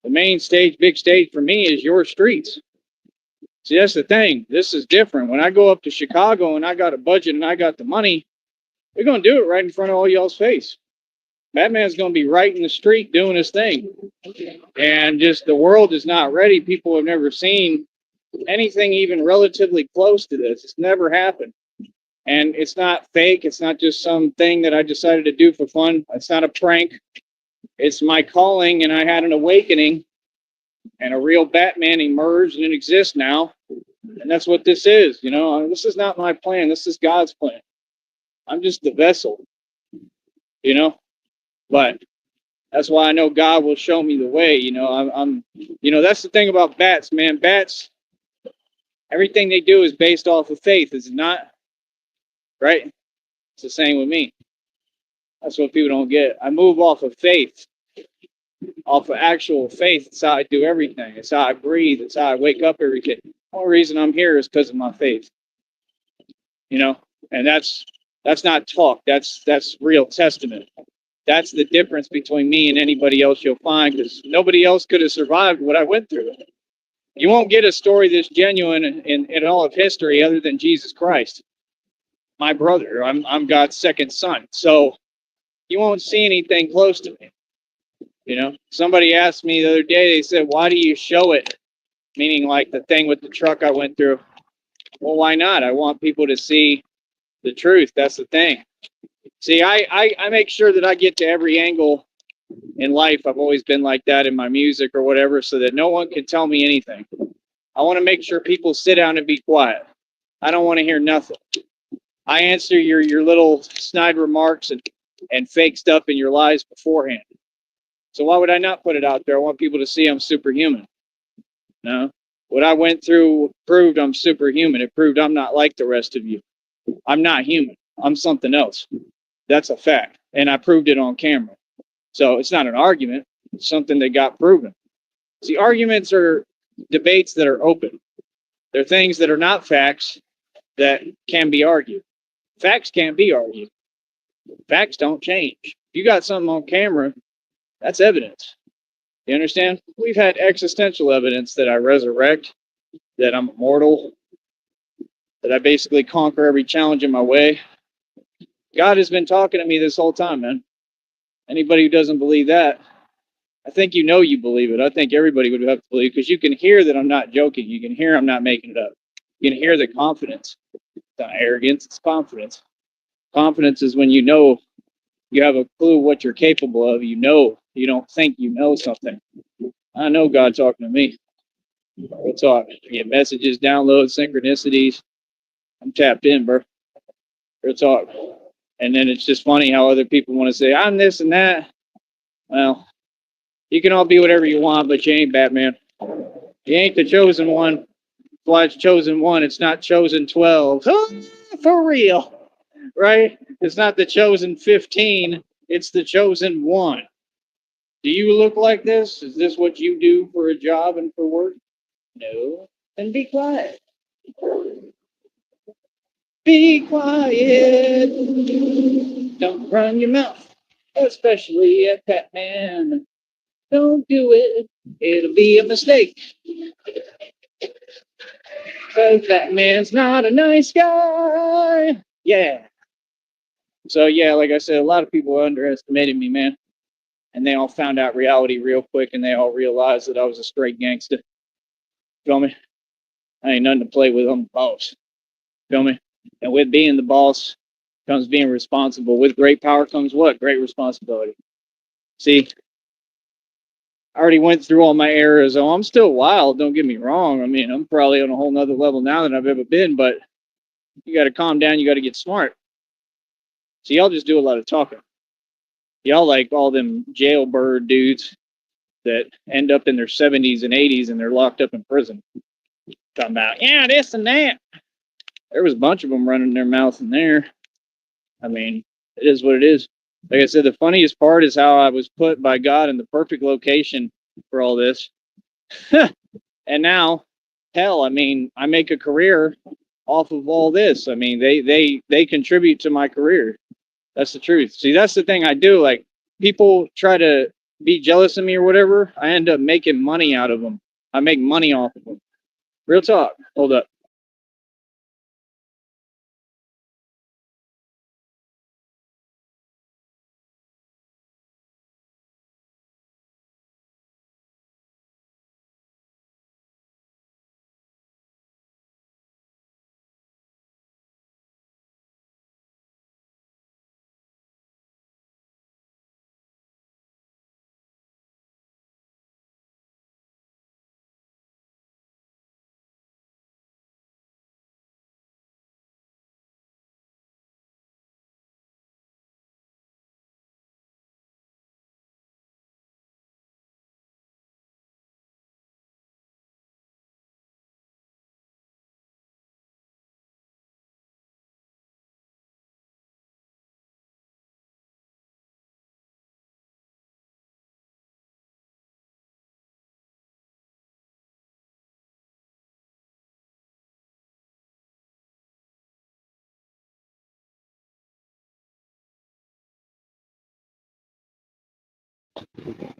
The main stage, big stage for me is your streets. See, that's the thing. This is different. When I go up to Chicago and I got a budget and I got the money, we're going to do it right in front of all y'all's face. Batman's going to be right in the street doing his thing. And just the world is not ready. People have never seen anything even relatively close to this. It's never happened. And it's not fake. It's not just some thing that I decided to do for fun. It's not a prank. It's my calling, and I had an awakening, and a real Batman emerged and exists now. And that's what this is. You know, this is not my plan. This is God's plan. I'm just the vessel, you know, but that's why I know God will show me the way. You know, I'm you know, that's the thing about bats, man. Bats, everything they do is based off of faith, is it not? Right? It's the same with me. That's what people don't get. I move off of faith, off of actual faith. It's how I do everything. It's how I breathe. It's how I wake up every day. The only reason I'm here is because of my faith. You know, and that's not talk. That's real testament. That's the difference between me and anybody else you'll find, because nobody else could have survived what I went through. You won't get a story this genuine in all of history other than Jesus Christ, my brother. I'm God's second son. So you won't see anything close to me. You know, somebody asked me the other day, they said, why do you show it? Meaning like the thing with the truck I went through. Well, why not? I want people to see the truth. That's the thing. See, I make sure that I get to every angle in life. I've always been like that in my music or whatever, so that no one can tell me anything. I want to make sure people sit down and be quiet. I don't want to hear nothing. I answer your little snide remarks and fake stuff in your lies beforehand. So why would I not put it out there? I want people to see I'm superhuman. No. What I went through proved I'm superhuman. It proved I'm not like the rest of you. I'm not human. I'm something else. That's a fact. And I proved it on camera. So it's not an argument. It's something that got proven. See, arguments are debates that are open. They're things that are not facts that can be argued. Facts can't be argued. Facts don't change. If you got something on camera, that's evidence. You understand? We've had existential evidence that I resurrect, that I'm immortal, that I basically conquer every challenge in my way. God has been talking to me this whole time, man. Anybody who doesn't believe that, I think you know you believe it. I think everybody would have to believe, because you can hear that I'm not joking. You can hear I'm not making it up. You can hear the confidence. It's not arrogance, it's confidence. Confidence is when you know, you have a clue what you're capable of. You know, you don't think you know something. I know God talking to me. We'll talk. I get messages, downloads, synchronicities. I'm tapped in, bro. We'll talk. And then it's just funny how other people want to say, I'm this and that. Well, you can all be whatever you want, but you ain't Batman. You ain't the chosen one. That's why it's chosen one. It's not chosen 12. For real. Right? It's not the chosen 15. It's the chosen one. Do you look like this? Is this what you do for a job and for work? No. Then be quiet. Be quiet. Don't run your mouth, especially at Batman. Don't do it. It'll be a mistake. Because Batman's not a nice guy. Yeah. So, yeah, like I said, a lot of people underestimated me, man. and they all found out reality real quick, and they all realized that I was a straight gangster. Feel me? I ain't nothing to play with. I'm the boss. Feel me? And with being the boss comes being responsible. With great power comes what? Great responsibility. See, I already went through all my eras. Oh, I'm still wild. Don't get me wrong. I mean, I'm probably on a whole nother level now than I've ever been, but you got to calm down. You got to get smart. So y'all just do a lot of talking. Y'all like all them jailbird dudes that end up in their 70s and 80s and they're locked up in prison. Talking about, yeah, this and that. There was a bunch of them running their mouth in there. I mean, it is what it is. Like I said, the funniest part is how I was put by God in the perfect location for all this. And now, hell, I mean, I make a career off of all this. I mean, they contribute to my career. That's the truth. See, that's the thing I do. Like, people try to be jealous of me or whatever. I end up making money out of them. I make money off of them. Real talk. Hold up.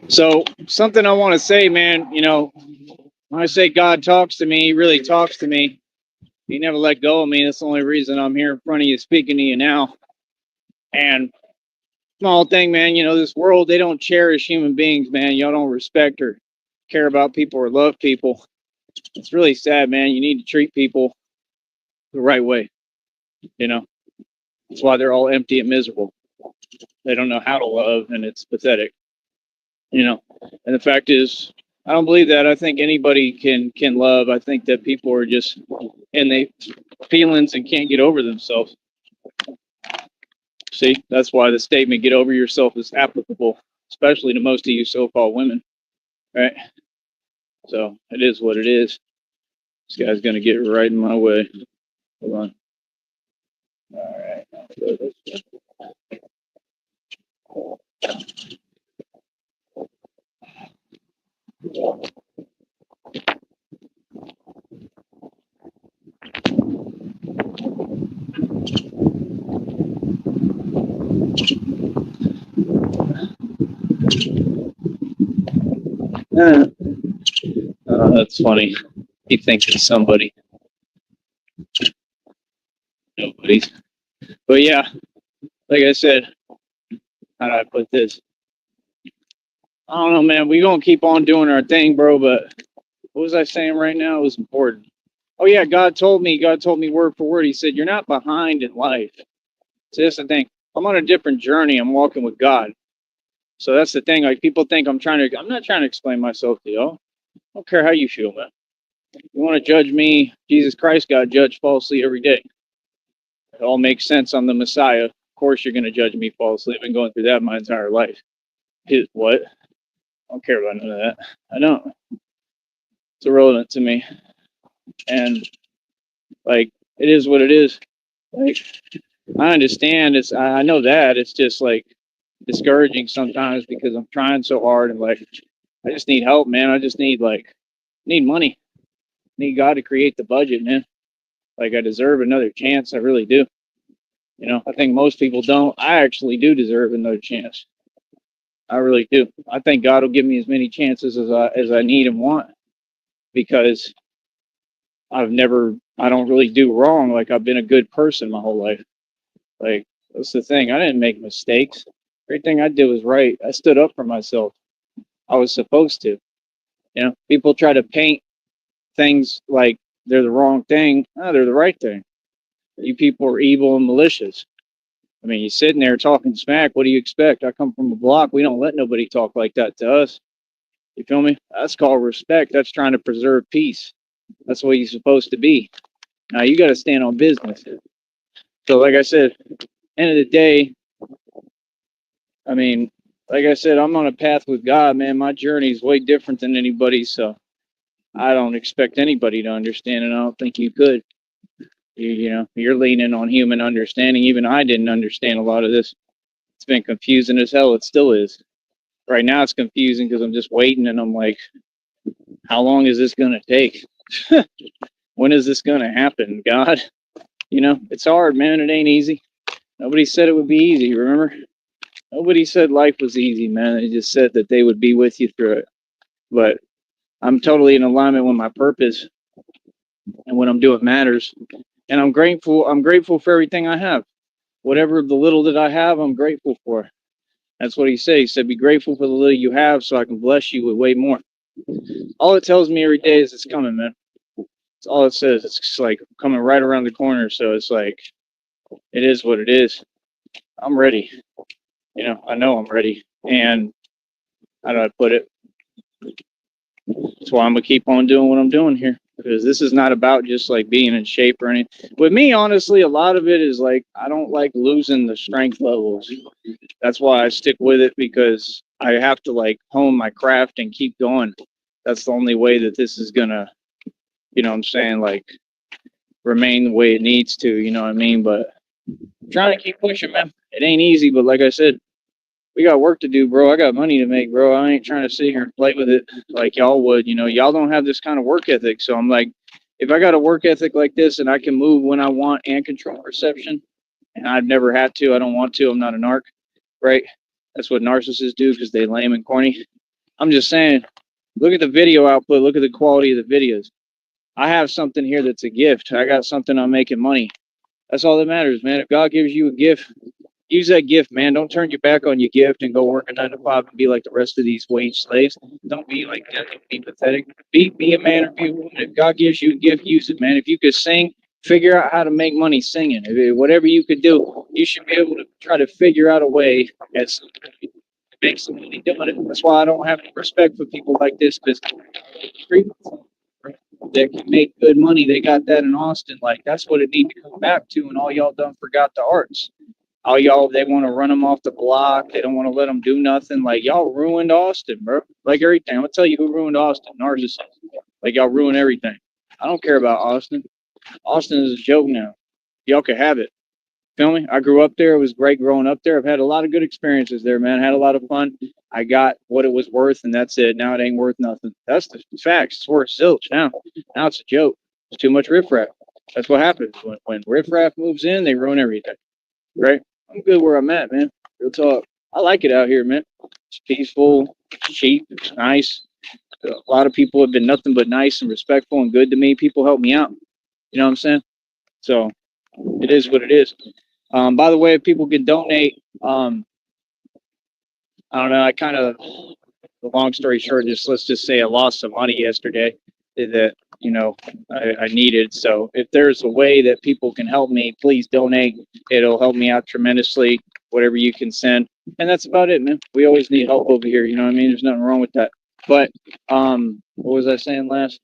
So, something I want to say, man, when I say God talks to me, he really talks to me. He never let go of me. That's the only reason I'm here in front of you speaking to you now. And small thing, man, this world, they don't cherish human beings, man. Y'all don't respect or care about people or love people. It's really sad, man. You need to treat people the right way. That's why they're all empty and miserable. They don't know how to love, and it's pathetic. And the fact is, I don't believe that. I think anybody can love. I think that people are just in their feelings and can't get over themselves. See, that's why the statement "get over yourself" is applicable, especially to most of you so-called women, right? So it is what it is. This guy's gonna get right in my way. Hold on. All right. That's funny. He thinks it's somebody. Nobody's. But yeah, like I said, how do I put this? I don't know, man. We gonna keep on doing our thing, bro. But what was I saying right now? It was important. Oh yeah, God told me word for word. He said, "You're not behind in life." So that's the thing. I'm on a different journey. I'm walking with God. So that's the thing. Like, people think I'm not trying to explain myself to y'all. I don't care how you feel, man. You want to judge me? Jesus Christ got judged falsely every day. It all makes sense. I'm the Messiah. Of course you're going to judge me falsely. I've been going through that my entire life. What? I don't care about none of that. I don't. It's irrelevant to me. And, like, it is what it is. Like, I understand. I know that. It's just, like, discouraging sometimes because I'm trying so hard and, like, I just need help, man. I just need money. Need God to create the budget, man. Like, I deserve another chance. I really do. I think most people don't. I actually do deserve another chance. I really do. I think God will give me as many chances as I need and want, because I don't really do wrong. Like, I've been a good person my whole life. Like, that's the thing. I didn't make mistakes. Everything I did was right. I stood up for myself. I was supposed to. People try to paint things like they're the wrong thing. No, they're the right thing. You people are evil and malicious. I mean, you're sitting there talking smack. What do you expect? I come from a block. We don't let nobody talk like that to us. You feel me? That's called respect. That's trying to preserve peace. That's what you're supposed to be. Now you got to stand on business. So, like I said, end of the day, I mean, like I said, I'm on a path with God, man. My journey is way different than anybody's, so I don't expect anybody to understand, and I don't think you could. You're leaning on human understanding. Even I didn't understand a lot of this. It's been confusing as hell. It still is. Right now, it's confusing because I'm just waiting, and I'm like, how long is this gonna take? When is this gonna happen, God? It's hard, man. It ain't easy. Nobody said it would be easy. Remember? Nobody said life was easy, man. They just said that they would be with you through it. But I'm totally in alignment with my purpose, and what I'm doing matters. And I'm grateful. I'm grateful for everything I have. Whatever the little that I have, I'm grateful for. That's what he said. He said, be grateful for the little you have so I can bless you with way more. All it tells me every day is it's coming, man. That's all it says. It's just like coming right around the corner. So it's like, it is what it is. I'm ready. I know I'm ready. And how do I put it? That's why I'm going to keep on doing what I'm doing here. Because this is not about just like being in shape or anything. With me, honestly, a lot of it is like, I don't like losing the strength levels. That's why I stick with it, because I have to like hone my craft and keep going. That's the only way that this is going to, what I'm saying, like remain the way it needs to, you know what I mean? But I'm trying to keep pushing, man. It ain't easy, but like I said, we got work to do, bro. I got money to make, bro. I ain't trying to sit here and play with it like y'all would. Y'all don't have this kind of work ethic. So I'm like, if I got a work ethic like this and I can move when I want and control perception, and I've never had to, I don't want to, I'm not a narc, right? That's what narcissists do because they lame and corny. I'm just saying, look at the video output, look at the quality of the videos. I have something here that's a gift. I got something I'm making money. That's all that matters, man. If God gives you a gift, use that gift, man. Don't turn your back on your gift and go work a 9 to 5 and be like the rest of these wage slaves. Don't be like that. Don't be pathetic. Be a man or be a woman. If God gives you a gift, use it, man. If you could sing, figure out how to make money singing. Whatever you could do, you should be able to try to figure out a way to make some money doing it. That's why I don't have any respect for people like this, because that can make good money. They got that in Austin. Like, that's what it needs to come back to. And all y'all done forgot the arts. All y'all, they want to run them off the block. They don't want to let them do nothing. Like, y'all ruined Austin, bro. Like everything. I'm gonna tell you who ruined Austin. Narcissists. Like, y'all ruined everything. I don't care about Austin. Austin is a joke now. Y'all can have it. Feel me? I grew up there. It was great growing up there. I've had a lot of good experiences there, man. I had a lot of fun. I got what it was worth, and that's it. Now it ain't worth nothing. That's the facts. It's worth zilch now. Now it's a joke. It's too much riffraff. That's what happens when riffraff moves in. They ruin everything. Right? I'm good where I'm at, man. Real talk. I like it out here, man. It's peaceful. It's cheap. It's nice. A lot of people have been nothing but nice and respectful and good to me. People help me out. You know what I'm saying? So it is what it is. By the way, if people can donate, I don't know. I kind of, the long story short, let's just say I lost some money yesterday that I needed. So if there's a way that people can help me, please donate. It'll help me out tremendously. Whatever you can send, and that's about it, man. We always need help over here. You know what I mean? There's nothing wrong with that. But what was I saying last?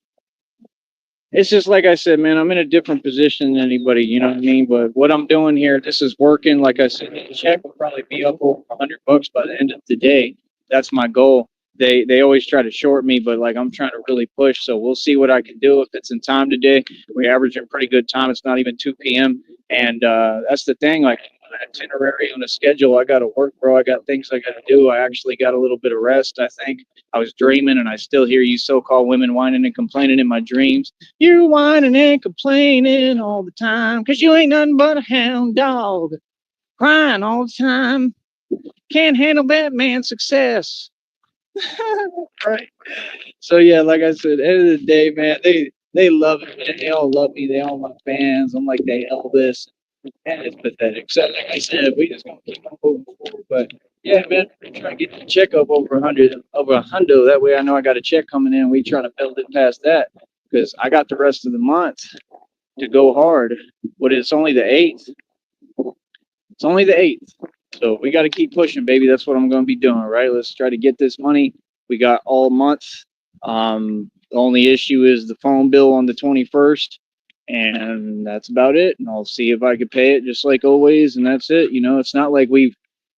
It's just like I said, man, I'm in a different position than anybody, you know what I mean? But what I'm doing here, this is working. Like I said, the check will probably be up over $100 by the end of the day. That's my goal. They always try to short me, but like I'm trying to really push. So we'll see what I can do. If it's in time today, we average a pretty good time. It's not even 2 p.m. And that's the thing. Like, itinerary on a schedule. I got to work, bro. I got things I got to do. I actually got a little bit of rest, I think. I was dreaming, and I still hear you so-called women whining and complaining in my dreams. You're whining and complaining all the time because you ain't nothing but a hound dog. Crying all the time. Can't handle that man's success. Right. So, yeah, like I said, end of the day, man, they love it, man. They all love me. They all my fans. I'm like they Elvis. And it's pathetic. So, like I said, we just gonna keep on moving forward. But Yeah, man. Trying to get the check up over 100, over a hundo. That way I know I got a check coming in. We trying to build it past that because I got the rest of the month to go hard. But it's only the 8th. It's only the 8th. So we got to keep pushing, baby. That's what I'm going to be doing, right? Let's try to get this money. We got all month. The only issue is the phone bill on the 21st. And that's about it. And I'll see if I can pay it just like always. And that's it. You know, it's not like we've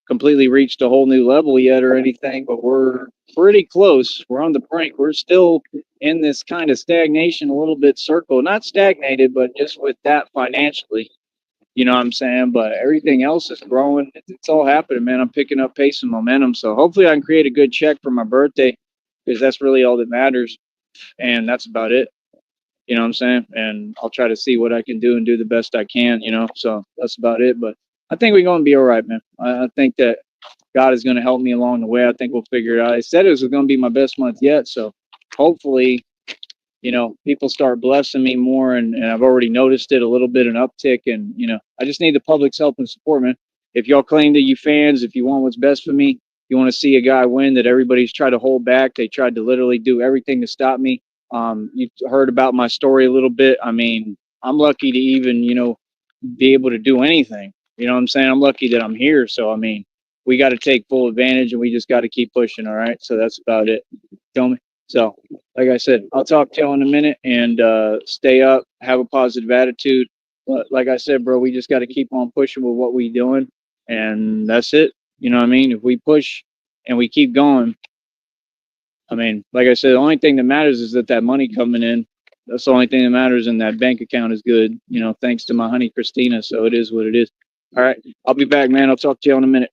completely reached a whole new level yet or anything, but we're pretty close. We're on the brink. We're still in this kind of stagnation, a little bit circle. Not stagnated, but just with that financially. You know what I'm saying? But everything else is growing. It's all happening, man. I'm picking up pace and momentum. So hopefully I can create a good check for my birthday because that's really all that matters. And that's about it. You know what I'm saying? And I'll try to see what I can do and do the best I can, you know? So that's about it. But I think we're going to be all right, man. I think that God is going to help me along the way. I think we'll figure it out. I said it was going to be my best month yet. So hopefully people start blessing me more, and I've already noticed it a little bit, an uptick. And, I just need the public's help and support, man. If y'all claim that you fans, if you want what's best for me, you want to see a guy win that everybody's tried to hold back. They tried to literally do everything to stop me. You heard about my story a little bit. I mean, I'm lucky to even, be able to do anything. You know what I'm saying? I'm lucky that I'm here. So, I mean, we got to take full advantage and we just got to keep pushing. All right. So that's about it. Feel me? So, like I said, I'll talk to you in a minute and stay up, have a positive attitude. But like I said, bro, we just got to keep on pushing with what we doing. And that's it. You know what I mean? If we push and we keep going, I mean, like I said, the only thing that matters is that money coming in. That's the only thing that matters, and that bank account is good. Thanks to my honey Christina. So it is what it is. All right, I'll be back, man. I'll talk to you in a minute.